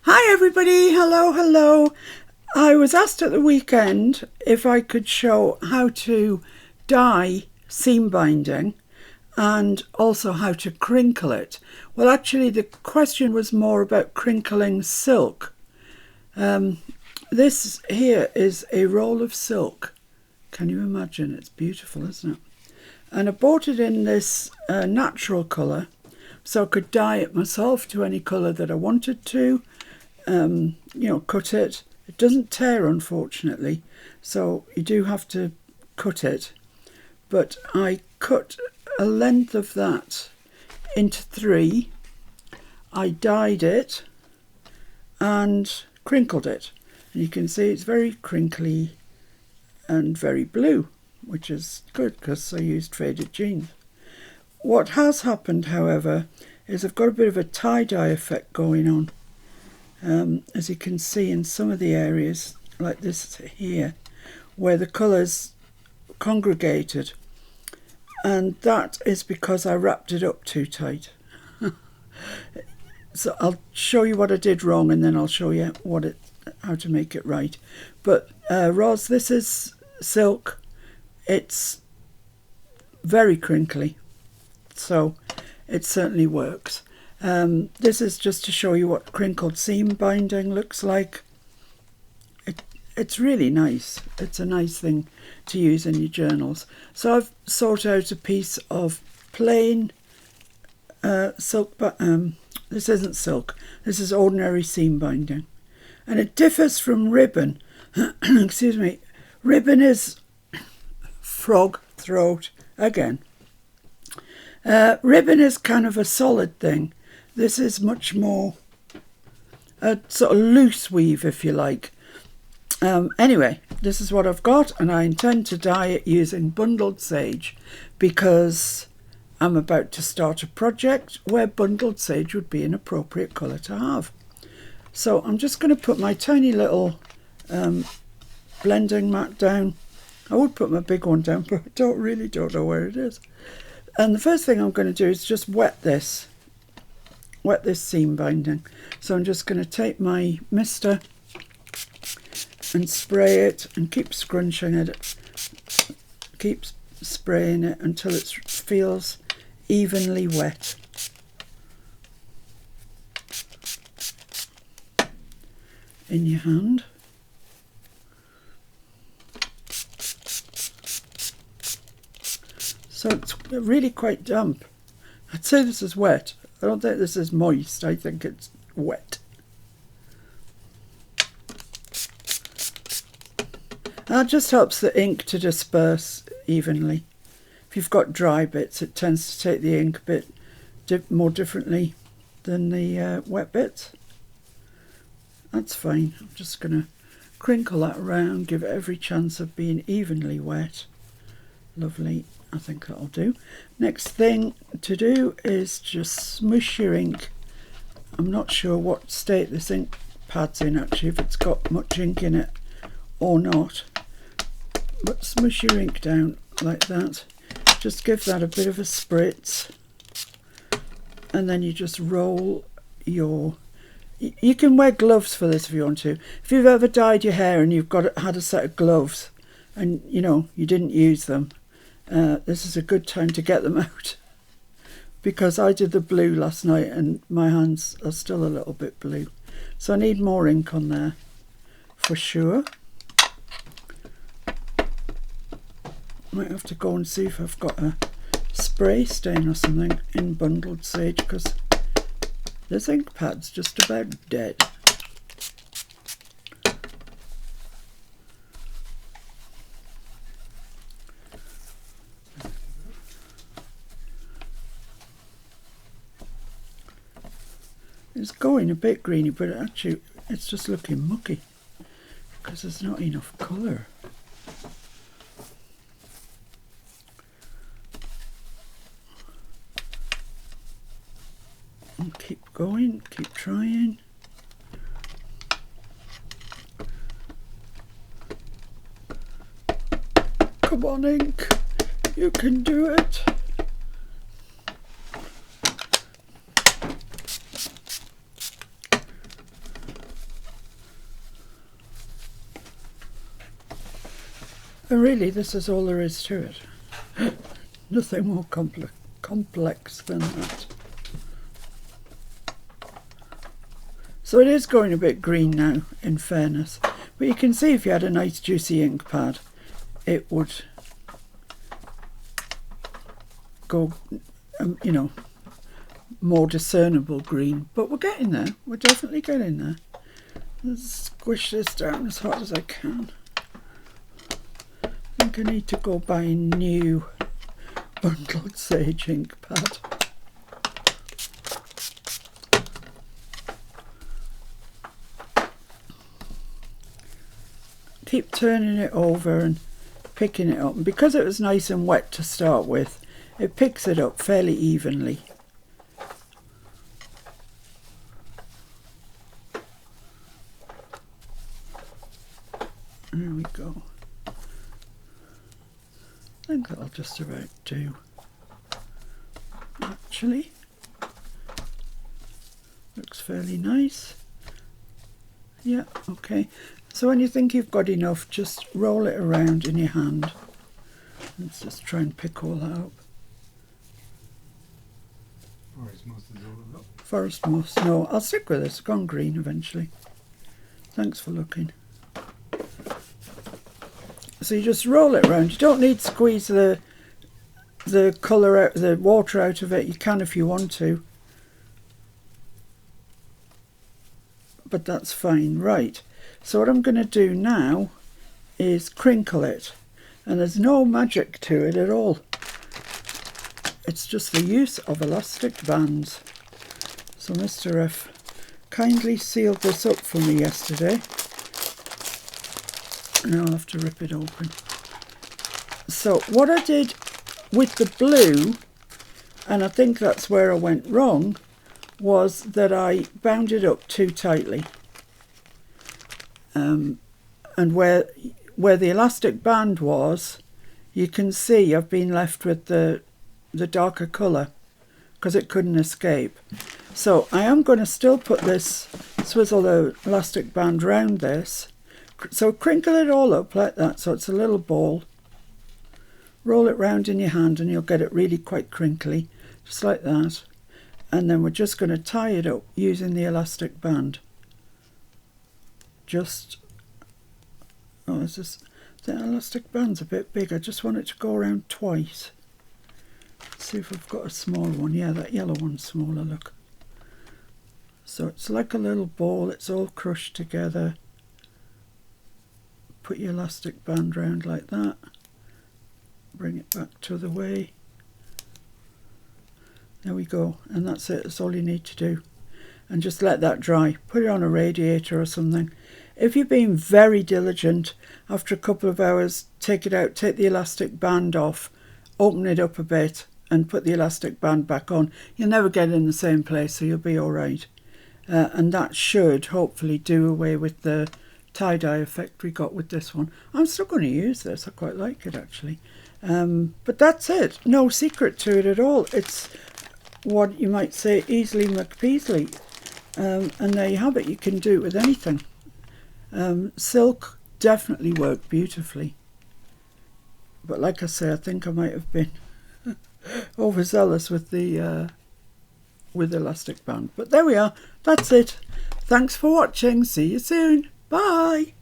Hi everybody, hello. I was asked at the weekend if I could show how to dye seam binding and also how to crinkle it. Well, actually the question was more about crinkling silk. This here is a roll of silk. Can you imagine? It's beautiful, isn't it? And I bought it in this natural colour, so I could dye it myself to any colour that I wanted to. Cut it. It doesn't tear, unfortunately, so you do have to cut it. But I cut a length of that into 3. I dyed it and crinkled it. And you can see it's very crinkly and very blue, which is good because I used faded jeans. What has happened, however, is I've got a bit of a tie-dye effect going on. As you can see in some of the areas, like this here, where the colours congregated. And that is because I wrapped it up too tight. So I'll show you what I did wrong and then I'll show you how to make it right. But Ros, this is silk. It's very crinkly, so it certainly works. This is just to show you what crinkled seam binding looks like. It's really nice. It's a nice thing to use in your journals. So I've sought out a piece of plain silk, but this isn't silk. This is ordinary seam binding. And it differs from ribbon. Excuse me. Ribbon is frog throat again. Ribbon is kind of a solid thing. This is much more a sort of loose weave, if you like. Anyway, this is what I've got, and I intend to dye it using bundled sage because I'm about to start a project where bundled sage would be an appropriate colour to have. So I'm just going to put my tiny little blending mat down. I would put my big one down, but I don't know where it is. And the first thing I'm going to do is just wet this seam binding. So I'm just going to take my mister and spray it and keep scrunching it, keep spraying it until it feels evenly wet. In your hand. So it's really quite damp. I'd say this is wet. I don't think this is moist, I think it's wet. That just helps the ink to disperse evenly. If you've got dry bits, it tends to take the ink a bit more differently than the wet bits. That's fine. I'm just going to crinkle that around, give it every chance of being evenly wet. Lovely. I think that'll do. Next thing to do is just smush your ink. I'm not sure what state this ink pad's in actually, if it's got much ink in it or not. But smush your ink down like that. Just give that a bit of a spritz. And then you just roll your... You can wear gloves for this if you want to. If you've ever dyed your hair and you've had a set of gloves and you didn't use them, this is a good time to get them out, because I did the blue last night and my hands are still a little bit blue, so I need more ink on there for sure. Might have to go and see if I've got a spray stain or something in bundled sage, because this ink pad's just about dead. It's going a bit greeny, but actually it's just looking mucky because there's not enough colour. And keep going, keep trying. Come on, ink, you can do it. And really, this is all there is to it. Nothing more complex than that. So it is going a bit green now, in fairness. But you can see if you had a nice juicy ink pad, it would go, you know, more discernible green. But we're getting there. We're definitely getting there. Let's squish this down as hard as I can. I think I need to go buy a new bundled sage ink pad. Keep turning it over and picking it up, and because it was nice and wet to start with, it picks it up fairly evenly. There we go. I think that'll just about do. Actually, looks fairly nice. Yeah, okay. So when you think you've got enough, just roll it around in your hand. Let's just try and pick all that up. Forest moss is all up. Forest moss. No, I'll stick with this. It's gone green eventually. Thanks for looking. So you just roll it around. You don't need to squeeze the colour out, the water out of it. You can if you want to, but that's fine. Right. So what I'm going to do now is crinkle it, and there's no magic to it at all. It's just the use of elastic bands. So Mr. F kindly sealed this up for me yesterday. Now I'll have to rip it open. So what I did with the blue, and I think that's where I went wrong, was that I bound it up too tightly. And where the elastic band was, you can see I've been left with the darker colour because it couldn't escape. So I am going to still put this, swizzle the elastic band round this. So crinkle it all up like that, so it's a little ball. Roll it round in your hand and you'll get it really quite crinkly, just like that. And then we're just going to tie it up using the elastic band. Just, oh, the elastic band's a bit big. I just want it to go around twice. Let's see if I've got a small one. Yeah, that yellow one's smaller, look. So it's like a little ball, it's all crushed together. Put your elastic band round like that. Bring it back to the way. There we go, and that's it. That's all you need to do. And just let that dry. Put it on a radiator or something. If you've been very diligent, after a couple of hours, take it out, take the elastic band off, open it up a bit and put the elastic band back on. You'll never get it in the same place, so you'll be all right. And that should hopefully do away with the tie-dye effect we got with this one. I'm still going to use this. I quite like it, actually. But that's it. No secret to it at all. It's what you might say easily McPeasly. And there you have it. You can do it with anything. Silk definitely worked beautifully. But like I say, I think I might have been overzealous with the elastic band. But there we are. That's it. Thanks for watching. See you soon. Bye.